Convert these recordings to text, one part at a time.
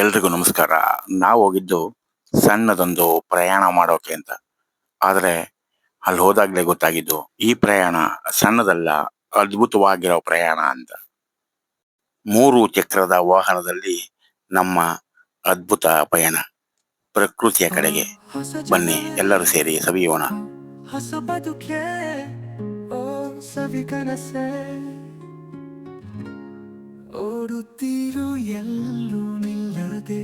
ಎಲ್ರಿಗೂ ನಮಸ್ಕಾರ. ನಾವು ಹೋಗಿದ್ದು ಸಣ್ಣದೊಂದು ಪ್ರಯಾಣ ಮಾಡೋಕೆ ಅಂತ. ಆದರೆ ಅಲ್ಲಿ ಹೋದಾಗಲೇ ಗೊತ್ತಾಗಿದ್ದು ಈ ಪ್ರಯಾಣ ಸಣ್ಣದಲ್ಲ, ಅದ್ಭುತವಾಗಿರೋ ಪ್ರಯಾಣ ಅಂತ. 3 ಚಕ್ರದ ವಾಹನದಲ್ಲಿ ನಮ್ಮ ಅದ್ಭುತ ಪಯಣ ಪ್ರಕೃತಿಯ ಕಡೆಗೆ. ಬನ್ನಿ ಎಲ್ಲರೂ ಸೇರಿ ಸವಿಯೋಣ. ಹೊಸ ಬದುಕೆ ಓ ಸವಿಕನಸೆ ಓಡುತ್ತೀರು ಎಲ್ಲೂ ನಿಲ್ಲದೆ,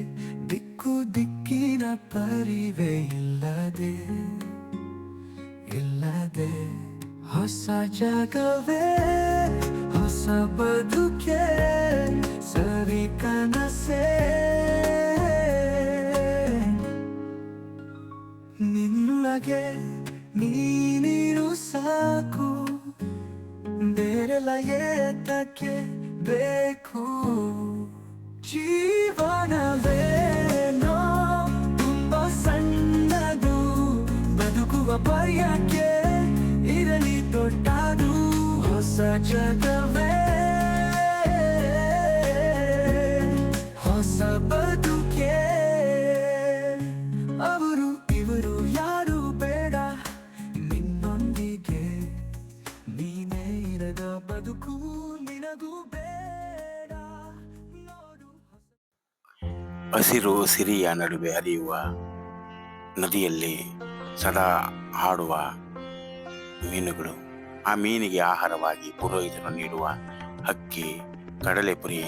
ದಿಕ್ಕು ದಿಕ್ಕಿನ ಪರಿವೆ ಇಲ್ಲದೆ ಹೊಸ ಜಗವೇ ಹೊಸ ಬದುಕೆ ಸರಿ ಕನಸೆ ನಿನ್ನೊಳಗೆ ನೀನಿರು ಸಾಕು, ಬೇರೆಲ್ಲ ಏತಕ್ಕೆ ಬೇಕು. ಜೀವನವೇನೋ ತುಂಬ ಸಣ್ಣದು, ಬದುಕುವ ಬಯಕೆ ಇರಲಿ ದೊಡ್ಡದು. ಹೊಸ ಜಗವೇ ಹೊಸ ಬದುಕೆ, ಅವರು ಇವರು ಯಾರು ಬೇಡ, ನಿನ್ನೊಂದಿಗೆ ನೀನೇ ಇರದ ಬದುಕು ನಿನಗೂ ಬೇಡ. ನೋಡು ಹಸಿರು ಸಿರಿಯ ನಡುವೆ ಹರಿಯುವ ನದಿಯಲ್ಲಿ ಸದಾ ಹಾಡುವ ಮೀನುಗಳು, ಆ ಮೀನಿಗೆ ಆಹಾರವಾಗಿ ಪುರೋಹಿತರು ನೀಡುವ ಹಕ್ಕಿ, ಕಡಲೆಪುರಿ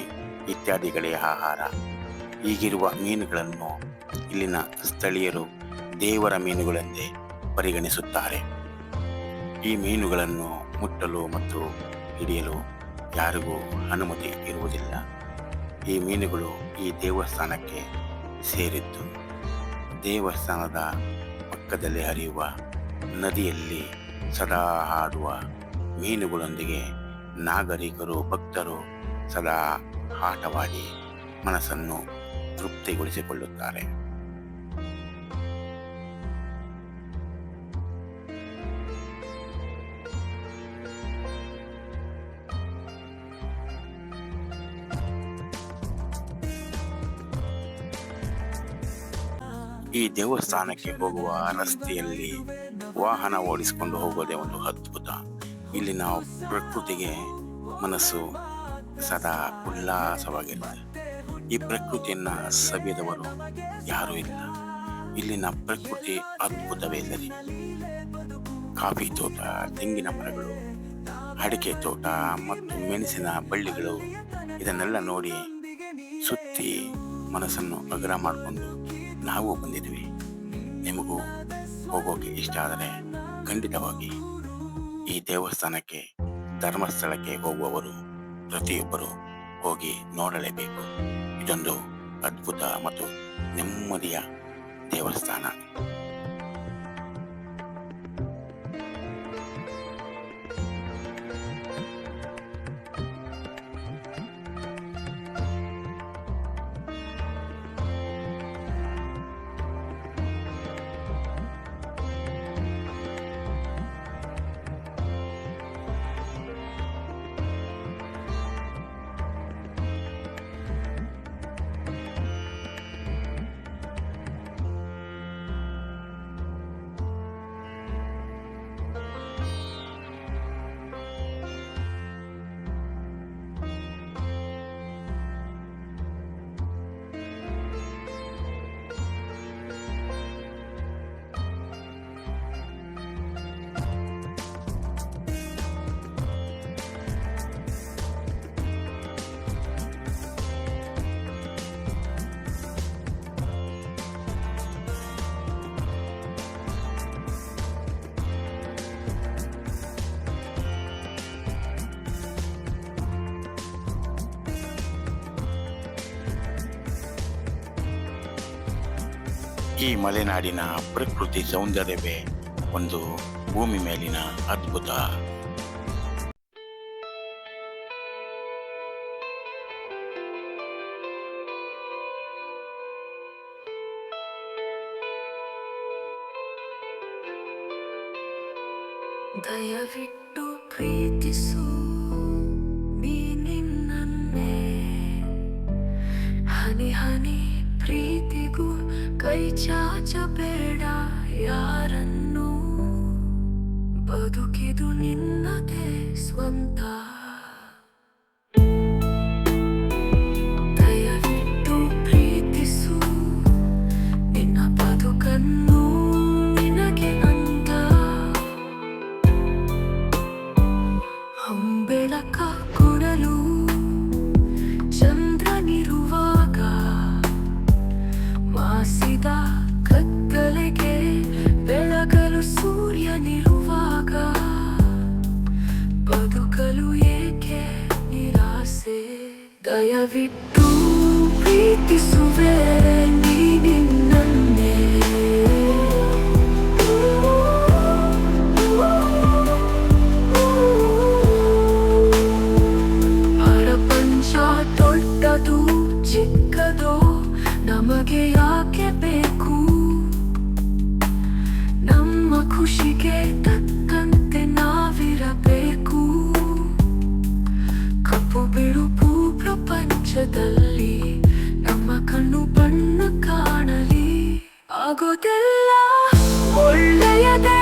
ಇತ್ಯಾದಿಗಳೇ ಆಹಾರ. ಈಗಿರುವ ಮೀನುಗಳನ್ನು ಇಲ್ಲಿನ ಸ್ಥಳೀಯರು ದೇವರ ಮೀನುಗಳೆಂದೇ ಪರಿಗಣಿಸುತ್ತಾರೆ. ಈ ಮೀನುಗಳನ್ನು ಮುಟ್ಟಲು ಮತ್ತು ಹಿಡಿಯಲು ಯಾರಿಗೂ ಅನುಮತಿ ಇರುವುದಿಲ್ಲ. ಈ ಮೀನುಗಳು ಈ ದೇವಸ್ಥಾನಕ್ಕೆ ಸೇರಿದ್ದು. ದೇವಸ್ಥಾನದ ಪಕ್ಕದಲ್ಲಿ ಹರಿಯುವ ನದಿಯಲ್ಲಿ ಸದಾ ಹಾಡುವ ಮೀನುಗಳೊಂದಿಗೆ ನಾಗರಿಕರು, ಭಕ್ತರು ಸದಾ ಆಟವಾಡಿ ಮನಸ್ಸನ್ನು ತೃಪ್ತಿಗೊಳಿಸಿಕೊಳ್ಳುತ್ತಾರೆ. ಈ ದೇವಸ್ಥಾನಕ್ಕೆ ಹೋಗುವ ರಸ್ತೆಯಲ್ಲಿ ವಾಹನ ಓಡಿಸಿಕೊಂಡು ಹೋಗೋದೇ ಒಂದು ಅದ್ಭುತ. ಇಲ್ಲಿನ ಪ್ರಕೃತಿಗೆ ಮನಸ್ಸು ಸದಾ ಉಲ್ಲಾಸವಾಗಿರುತ್ತದೆ. ಈ ಪ್ರಕೃತಿಯನ್ನು ಸವಿಯದವರು ಯಾರೂ ಇಲ್ಲ. ಇಲ್ಲಿನ ಪ್ರಕೃತಿ ಅದ್ಭುತವೇ ಸರಿ. ಕಾಫಿ ತೋಟ, ತೆಂಗಿನ ಮರಗಳು, ಅಡಿಕೆ ತೋಟ ಮತ್ತು ಮೆಣಸಿನ ಬಳ್ಳಿಗಳು, ಇದನ್ನೆಲ್ಲ ನೋಡಿ ಸುತ್ತಿ ಮನಸ್ಸನ್ನು ಅಗ್ರ ಮಾಡಿಕೊಂಡು ನಾವು ಬಂದಿದ್ವಿ. ನಿಮಗೂ ಹೋಗೋಕೆ ಇಷ್ಟ ಆದರೆ ಖಂಡಿತವಾಗಿ ಈ ದೇವಸ್ಥಾನಕ್ಕೆ, ಧರ್ಮಸ್ಥಳಕ್ಕೆ ಹೋಗುವವರು ಪ್ರತಿಯೊಬ್ಬರು ಹೋಗಿ ನೋಡಲೇಬೇಕು. ಇದೊಂದು ಅದ್ಭುತ ಮತ್ತು ನೆಮ್ಮದಿಯ ದೇವಸ್ಥಾನ. ಈ ಮಲೆನಾಡಿನ ಪ್ರಕೃತಿ ಸೌಂದರ್ಯವೇ ಒಂದು ಭೂಮಿ ಮೇಲಿನ ಅದ್ಭುತ. ದಯವಿಟ್ಟು ಪ್ರೀತಿಸು ನೀ ನಿನ್ನನ್ನೇ, ಹನಿ ಹನಿ ಪ್ರೀತಿಗೂ ಕೈ ಚಾಚಬೇಡ ಯಾರನ್ನು, ಬದುಕಿದು ನಿನ್ನದೇ ಸ್ವಂತ. ದಯವಿಟ್ಟು ಪ್ರೀತಿಸು ನಿನ್ನ ಬದುಕನ್ನು, ನಿನಗೆ ಅಂದ ಹೊಂಬೆಳಕ ಕೊಡಲು ಚಂದ್ರನಿರುವಾಗ, ಮಾಸಿದ ಕತ್ತಲೆಗೆ ಬೆಳಗಲು ಸೂರ್ಯನಿರುವಾಗ, ಬದುಕಲು ಏಕೆ ನಿರಾಸೆ. ದಯವಿಟ್ಟು ಪ್ರೀತಿಸುವೆ ನೀ ನಿನ್ನನ್ನೇ. ಪ್ರಪಂಚ ದೊಡ್ಡದು ಚಿಕ್ಕದೋ ನಮಗೆ ಯಾಕೆ ಬೇಕು, ನಮ್ಮ ಖುಷಿಗೆ ತಕ್ಕಂತೆ ನಾವಿರಬೇಕು. ಕಪ್ಪು ಬಿಳುಪು ಪ್ರಪಂಚದಲ್ಲಿ ನಮ್ಮ ಕಣ್ಣು ಬಣ್ಣ ಕಾಣಲಿ, ಆಗೋದೆಲ್ಲ ಒಳ್ಳೆಯದೇ